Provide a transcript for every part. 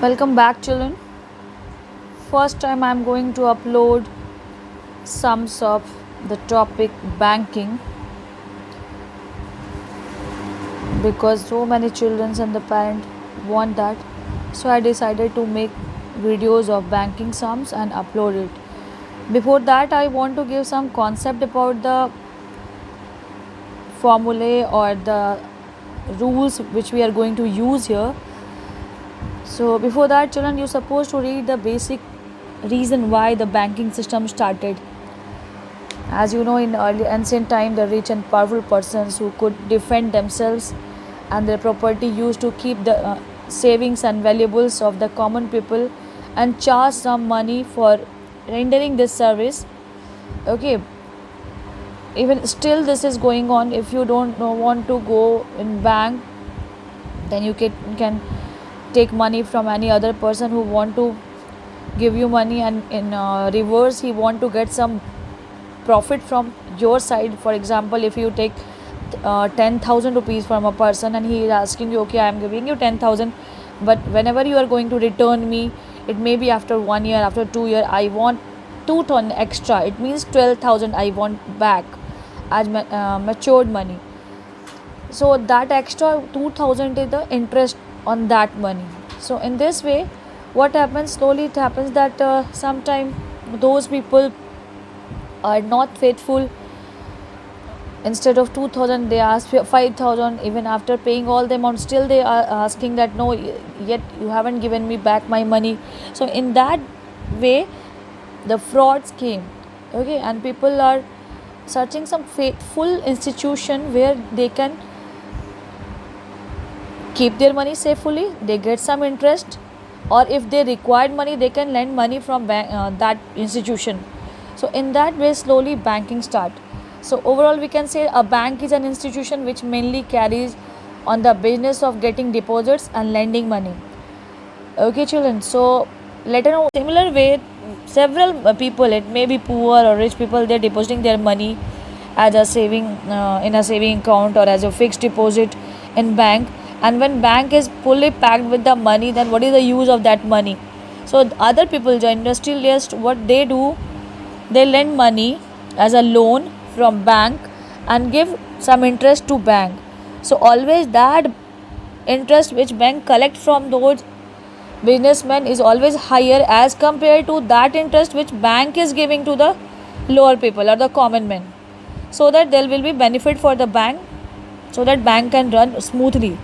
Welcome back, children. First time I'm going to upload sums of the topic banking because so many children and the parent want that. So I decided to make videos of banking sums and upload it. Before that, I want to give some concept about the formulae or the rules which we are going to use here. So before that, children, you're supposed to read the basic reason why the banking system started. As you know, in early ancient time, the rich and powerful persons who could defend themselves and their property used to keep the savings and valuables of the common people and charge some money for rendering this service. Okay, even still this is going on. If you don't want to go in bank, then you can take money from any other person who want to give you money, and in reverse he want to get some profit from your side. For example, if you take 10,000 rupees from a person and he is asking you, okay, I am giving you 10,000, but whenever you are going to return me, it may be after 1 year, after 2 year, I want 2 ton extra, it means 12,000 I want back as matured money. So that extra 2,000 is the interest on that money. So in this way, what happens, slowly it happens that sometime those people are not faithful. Instead of 2,000 they ask for 5,000. Even after paying all the amount, still they are asking that no, yet you haven't given me back my money. So in that way the frauds came. Okay, and people are searching some faithful institution where they can keep their money safely, they get some interest, or if they required money they can lend money from that institution. So in that way slowly banking start. So overall we can say a bank is an institution which mainly carries on the business of getting deposits and lending money. Okay, children, so later on similar way several people, it may be poor or rich people, they're depositing their money as a saving in a saving account or as a fixed deposit in bank. And when bank is fully packed with the money, then what is the use of that money? So other people, the industrialists, what they do, they lend money as a loan from bank and give some interest to bank. So always that interest which bank collect from those businessmen is always higher as compared to that interest which bank is giving to the lower people or the common men, so that there will be benefit for the bank, so that bank can run smoothly.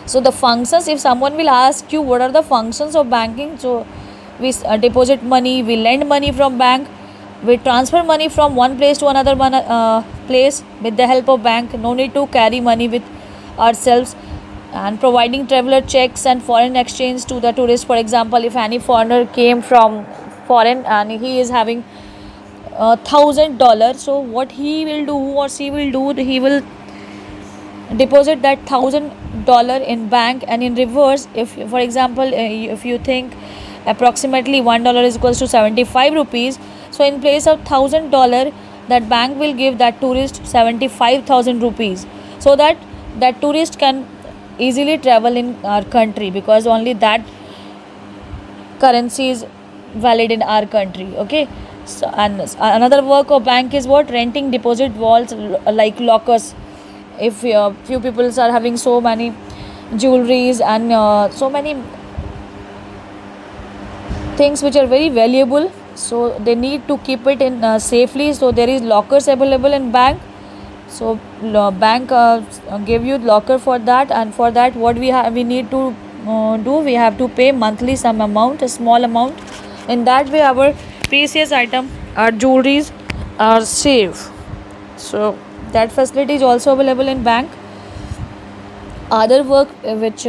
So the functions, if someone will ask you what are the functions of banking, so we deposit money, we lend money from bank, we transfer money from one place to another place with the help of bank. No need to carry money with ourselves. And providing traveler checks and foreign exchange to the tourist. For example, if any foreigner came from foreign and he is having $1,000, so what he will do or she will do, he will deposit that $1,000 in bank, and in reverse, if for example if you think approximately $1 is equals to 75 rupees, so in place of $1,000 that bank will give that tourist 75,000 rupees, so that that tourist can easily travel in our country, because only that currency is valid in our country. Okay, so and another work of bank is what, renting deposit vaults like lockers. If few people are having so many jewelries and so many things which are very valuable, so they need to keep it in safely, so there is lockers available in bank. So bank give you locker for that, and for that what we need to do, we have to pay monthly some amount, a small amount. In that way our precious item, our jewelries are safe. So that facility is also available in bank. Other work which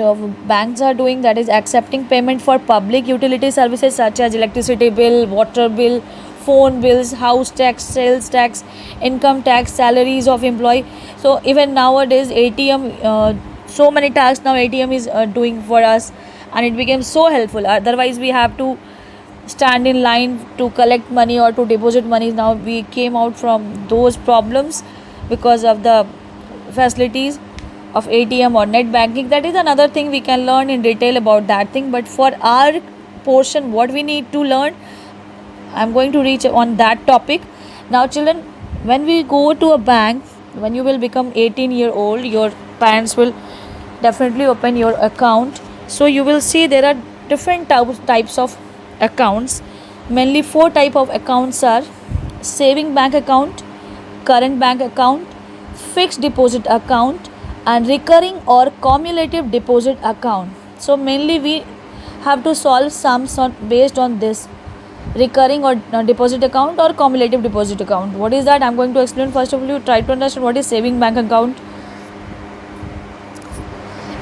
banks are doing, that is accepting payment for public utility services such as electricity bill, water bill, phone bills, house tax, sales tax, income tax, salaries of employee. So even nowadays ATM, so many tasks now ATM is doing for us, and it became so helpful. Otherwise we have to stand in line to collect money or to deposit money. Now we came out from those problems because of the facilities. of ATM or net banking, that is another thing we can learn in detail about that thing. But for our portion, what we need to learn, I'm going to reach on that topic. Now children, when we go to a bank, when you will become 18-year-old, your parents will definitely open your account. So you will see there are different types of accounts. Mainly 4 type of accounts are saving bank account, current bank account, fixed deposit account, and recurring or cumulative deposit account. So mainly we have to solve sums based on this recurring or deposit account or cumulative deposit account. What is that? I'm going to explain. First of all, you try to understand what is saving bank account.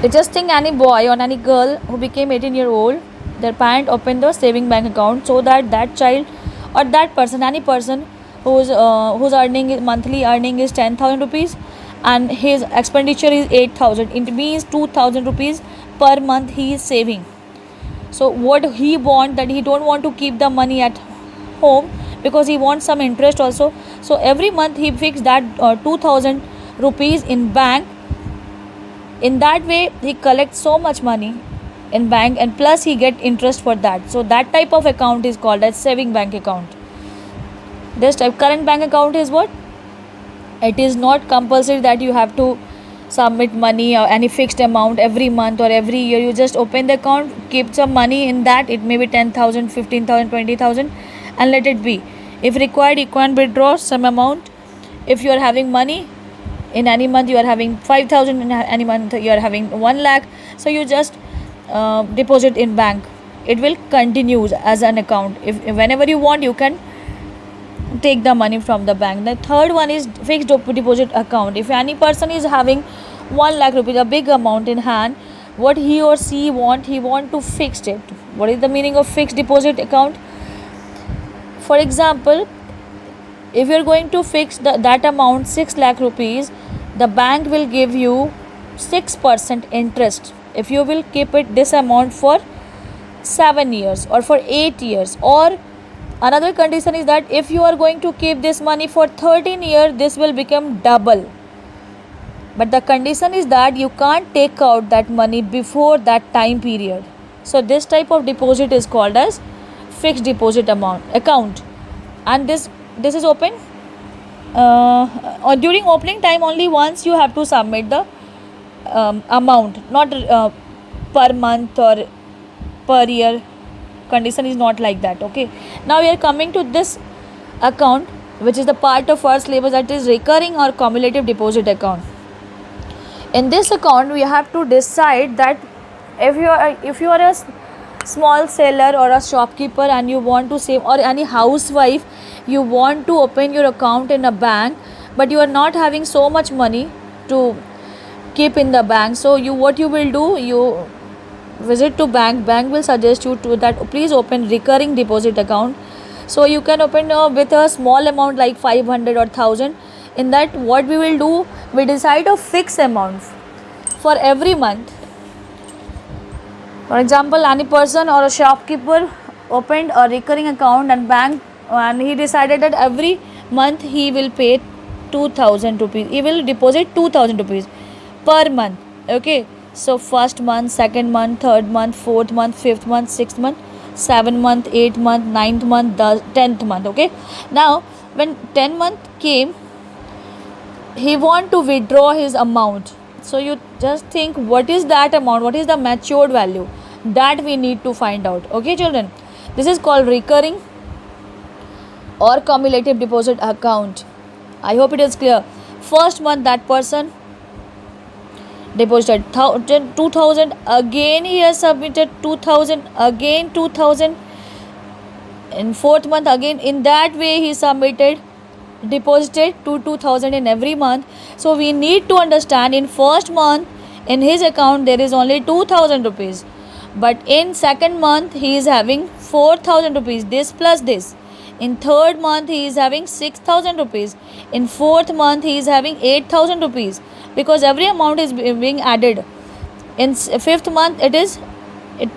You just think any boy or any girl who became 18-year-old, their parent opened the saving bank account so that that child or that person, any person whose earning monthly earning is 10,000 rupees and his expenditure is 8,000, it means 2,000 rupees per month he is saving. So what he want, that he don't want to keep the money at home because he wants some interest also. So every month he fixed that 2,000 rupees in bank. In that way he collects so much money in bank and plus he get interest for that. So that type of account is called as saving bank account. This type current bank account is what? It is not compulsory that you have to submit money or any fixed amount every month or every year. You just open the account, keep some money in that. It may be 10,000, 15,000, 20,000 and let it be. If required, you can withdraw some amount. If you are having money in any month, you are having 5,000, in any month you are having 1 lakh. So you just deposit in bank. It will continue as an account. If whenever you want, you can take the money from the bank. The third one is fixed deposit account. If any person is having 1 lakh rupees, a big amount in hand, what he or she want, he want to fix it. What is the meaning of fixed deposit account? For example, if you are going to fix that amount 6 lakh rupees, the bank will give you 6% interest if you will keep it this amount for 7 years or for 8 years. Or another condition is that if you are going to keep this money for 13 years, this will become double. But the condition is that you can't take out that money before that time period. So this type of deposit is called as fixed deposit account. And this is open or during opening time only once you have to submit the amount, not per month or per year. Condition is not like that. Okay, now we are coming to this account, which is the part of our syllabus, that is recurring or cumulative deposit account. In this account, we have to decide that if you are a small seller or a shopkeeper and you want to save, or any housewife, you want to open your account in a bank, but you are not having so much money to keep in the bank. So what you will do, you visit to bank will suggest you to that please open recurring deposit account. So you can open with a small amount like 500 or 1,000. In that, what we will do, we decide a fixed amount for every month. For example, any person or a shopkeeper opened a recurring account and bank, and he decided that every month he will pay 2,000 rupees. He will deposit 2,000 rupees per month. Okay, so first month, second month, third month, fourth month, fifth month, sixth month, 7th month, 8th month, 9th month, 10th month. Okay, now when 10th month came, he want to withdraw his amount. So you just think what is that amount, what is the matured value, that we need to find out. Okay children, this is called recurring or cumulative deposit account. I hope it is clear. First month that person deposited 2,000, again he has submitted 2,000, again 2,000, in fourth month again. In that way he deposited 2,000 in every month. So we need to understand, in first month in his account there is only 2,000 rupees, but in second month he is having 4,000 rupees, this plus this. In third month he is having 6,000 rupees. In fourth month he is having 8,000 rupees, because every amount is being added. In fifth month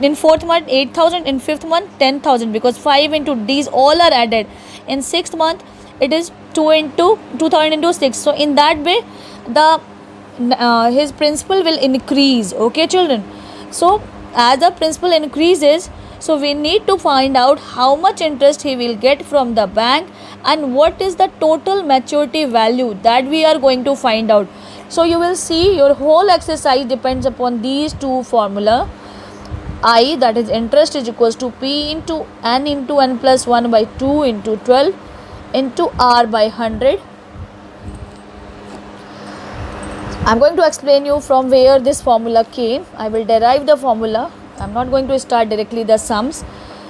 in fourth month 8,000, in fifth month 10,000, because 5 into these all are added. In sixth month it is 2,000 into 6. So in that way the his principal will increase. Okay children, so as the principal increases, so we need to find out how much interest he will get from the bank and what is the total maturity value that we are going to find out. So you will see your whole exercise depends upon these two formula. I, that is interest, is equals to P into n plus 1 by 2 into 12 into R by 100. I am going to explain you from where this formula came. I will derive the formula. I am not going to start directly the sums.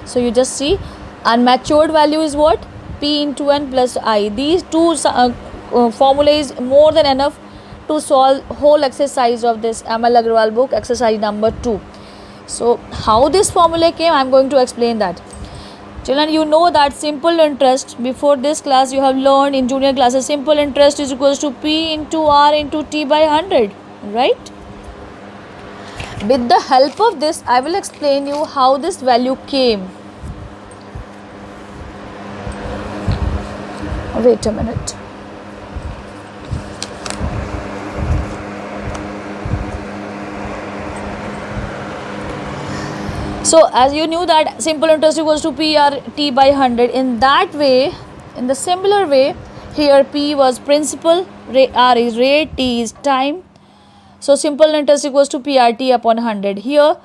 So you just see, and matured value is what? P into n plus I. These two formula is more than enough to solve whole exercise of this ML Agarwal book, exercise number 2. So how this formula came, I am going to explain that. Children, you know that simple interest, before this class you have learned in junior classes, simple interest is equals to P into R into T by 100, right? With the help of this, I will explain you how this value came. Wait a minute. So as you knew that simple interest equals to P R T by 100, in that way, in the similar way, here P was principal, R is rate, T is time. So simple interest equals to PRT upon 100. Here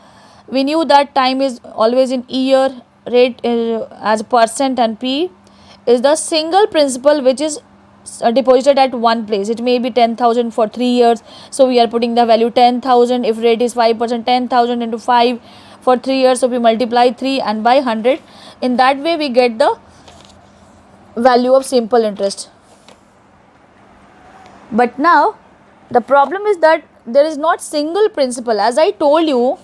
we knew that time is always in year, rate as percent, and P is the single principal which is deposited at one place. It may be 10,000 for 3 years. So we are putting the value 10,000. If rate is 5%, 10,000 into 5 for 3 years. So we multiply 3 and by 100. In that way we get the value of simple interest. But now the problem is that there is not single principal. As I told you,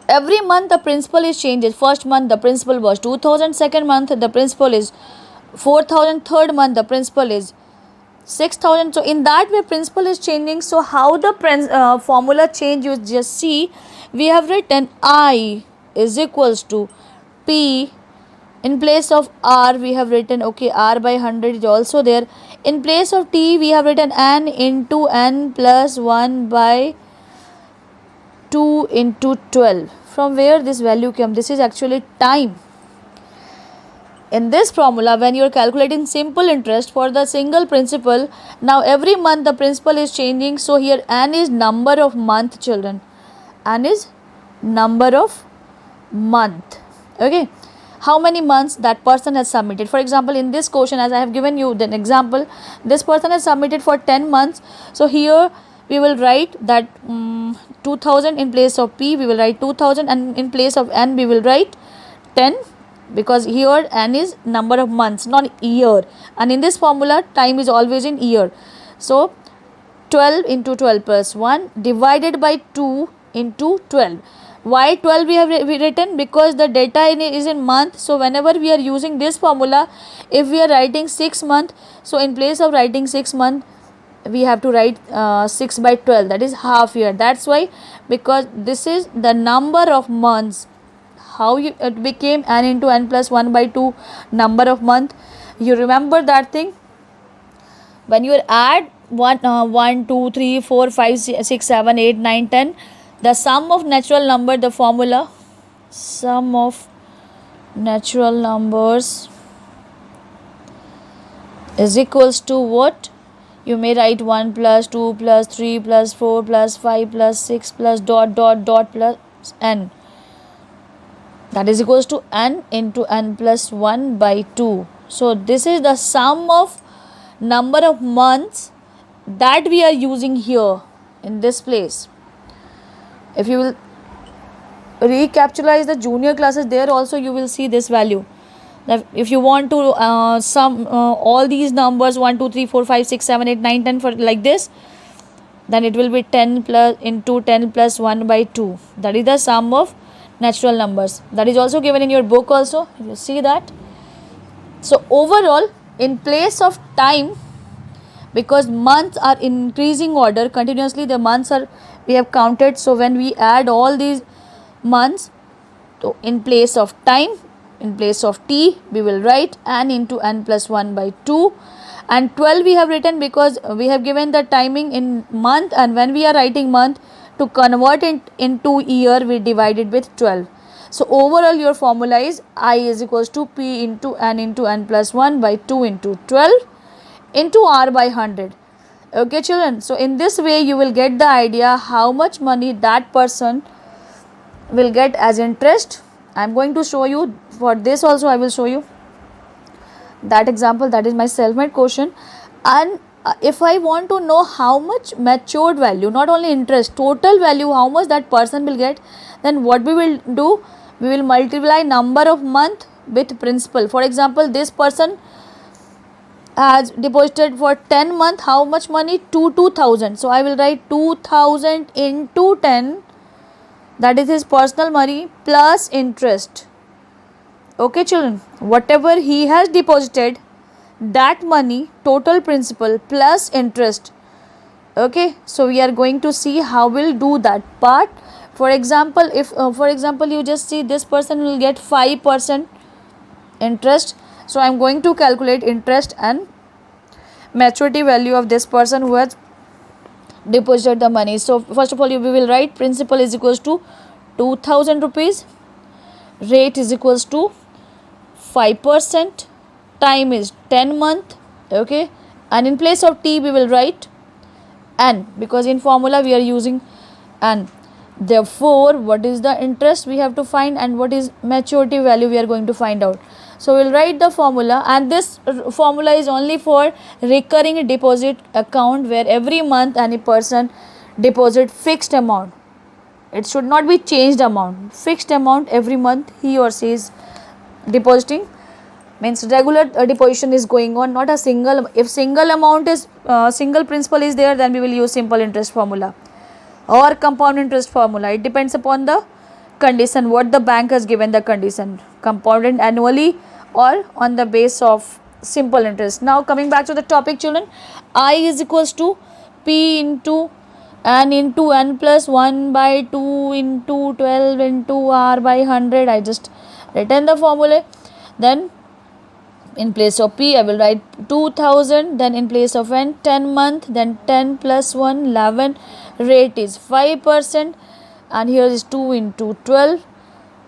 every month the principal is changes. First month the principal was 2,000, second month the principal is 4,000, third month the principal is 6,000. So in that way principal is changing. So how the formula change, you just see, we have written I is equals to P. In place of R we have written, okay, R by 100 is also there. In place of T we have written n into n plus 1 by 2 into 12. From where this value came? This is actually time. In this formula, when you are calculating simple interest for the single principal, now every month the principal is changing. So here n is number of month, children. N is number of month. Okay. How many months that person has submitted. For example, in this question, as I have given you the example, this person has submitted for 10 months. So here we will write that 2000 in place of P, we will write 2000, and in place of N we will write 10, because here N is number of months, not year, and in this formula time is always in year. So 12 into 12 plus 1 divided by 2 into 12. Why 12 we have written? Because the data is in month. So whenever we are using this formula, if we are writing 6 month, so in place of writing 6 month we have to write 6 by 12, that is half year. That's why, because this is the number of months. How it became n into n plus 1 by 2 number of month. You remember that thing? When you add 1, 2, 3, 4, 5, 6, 7, 8, 9, 10, the sum of natural number, the formula, sum of natural numbers is equals to what? You may write 1 plus 2 plus 3 plus 4 plus 5 plus 6 plus dot dot dot plus n. That is equals to n into n plus 1 by 2. So this is the sum of number of months that we are using here in this place. If you will recapitalize the junior classes, there also you will see this value. Now, if you want to sum all these numbers 1, 2, 3, 4, 5, 6, 7, 8, 9, 10 for like this, then it will be 10 plus into 10 plus 1 by 2. That is the sum of natural numbers. That is also given in your book also. You see that. So overall, in place of time, because months are in increasing order continuously, the months are we have counted. So when we add all these months, so in place of time, in place of T we will write n into n plus 1 by 2, and 12 we have written because we have given the timing in month, and when we are writing month, to convert it into year we divide it with 12. So overall your formula is I is equals to P into n plus 1 by 2 into 12 into R by 100. Okay children, so in this way you will get the idea how much money that person will get as interest. I am going to show you, for this also I will show you that example, that is my self-made question. And if I want to know how much matured value, not only interest, total value, how much that person will get, then what we will do, we will multiply number of month with principal. For example, this person has deposited for 10 month how much money, 2000. So I will write 2000 into 10, that is his personal money plus interest. Okay children, whatever he has deposited, that money, total principal plus interest. Okay, so we are going to see how we'll do that part. For example, if for example you just see this person will get 5% interest, so I am going to calculate interest and maturity value of this person who has deposited the money. So first of all we will write principal is equals to 2000 rupees, rate is equals to 5%, time is 10 month. Okay, and in place of T we will write N, because in formula we are using N. Therefore what is the interest we have to find, and what is maturity value we are going to find out. So we will write the formula, and this formula is only for recurring deposit account, where every month any person deposit fixed amount. It should not be changed amount, fixed amount every month he or she is depositing, means regular deposition is going on, not a single. If single amount is single principal is there, then we will use simple interest formula or compound interest formula. It depends upon the condition, what the bank has given the condition, compounded annually or on the base of simple interest. Now coming back to the topic children, I is equals to P into n plus 1 by 2 into 12 into R by 100. I just written the formula. Then in place of P I will write 2000, then in place of N 10 month, then 10 plus 1 11, rate is 5%, and here is 2 into 12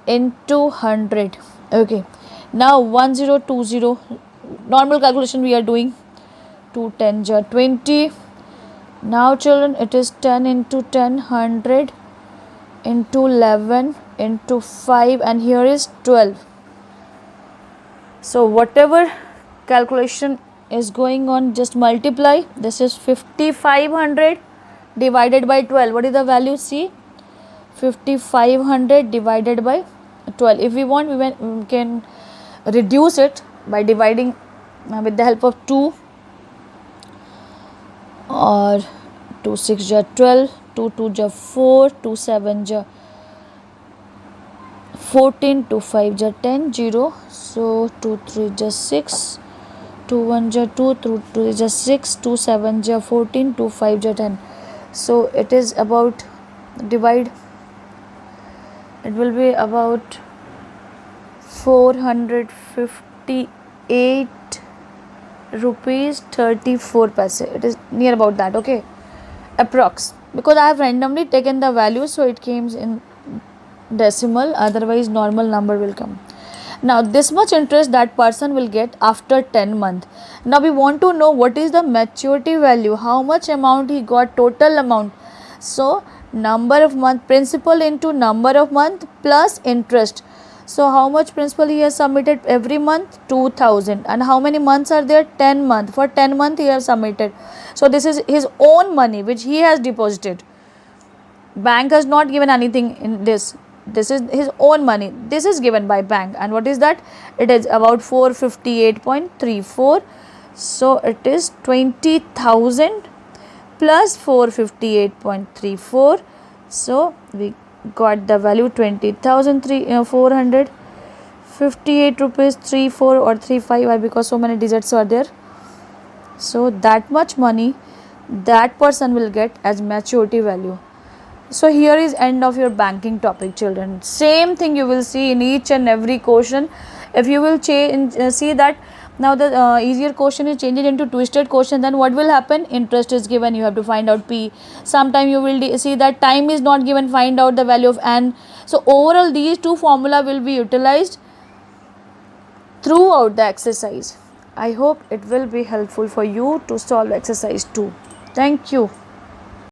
into 100. Okay, now 1020, normal calculation we are doing, 2 10 ja 20. Now children, it is 10 into 10 100 into 11 into 5, and here is 12. So whatever calculation is going on, just multiply. This is 5500 divided by 12. What is the value? See, 5500 divided by 12. If we want, we can reduce it by dividing with the help of 2, or 2 6 ja 12, 2 2 ja 4, 2 7 ja 14, 2 5 ja 10, 0. So 2 3 ja 6, 2 1 ja 2, 2 2 ja 6, 2 7 ja 14, 2 5 ja 10. So it is about divide. It will be about 458 rupees 34 paise. It is near about that. Okay, approx, because I have randomly taken the value, so it came in decimal, otherwise normal number will come. Now this much interest that person will get after 10 month. Now we want to know what is the maturity value, how much amount he got, total amount. So number of month, principal into number of month plus interest. So how much principal he has submitted every month? 2000. And how many months are there? 10 month. For 10 month he has submitted. So this is his own money which he has deposited. Bank has not given anything in this. This is his own money. This is given by bank. And what is that? It is about 458.34. So it is 20,000 plus 458.34. So we got the value 20,458 rupees 34 or 35, because so many digits are there. So that much money that person will get as maturity value. So here is end of your banking topic children. Same thing you will see in each and every question. If you will see that Now the easier question is changed into twisted question. Then what will happen? Interest is given. You have to find out P. Sometime you will see that time is not given. Find out the value of N. So overall these two formula will be utilized throughout the exercise. I hope it will be helpful for you to solve exercise 2. Thank you.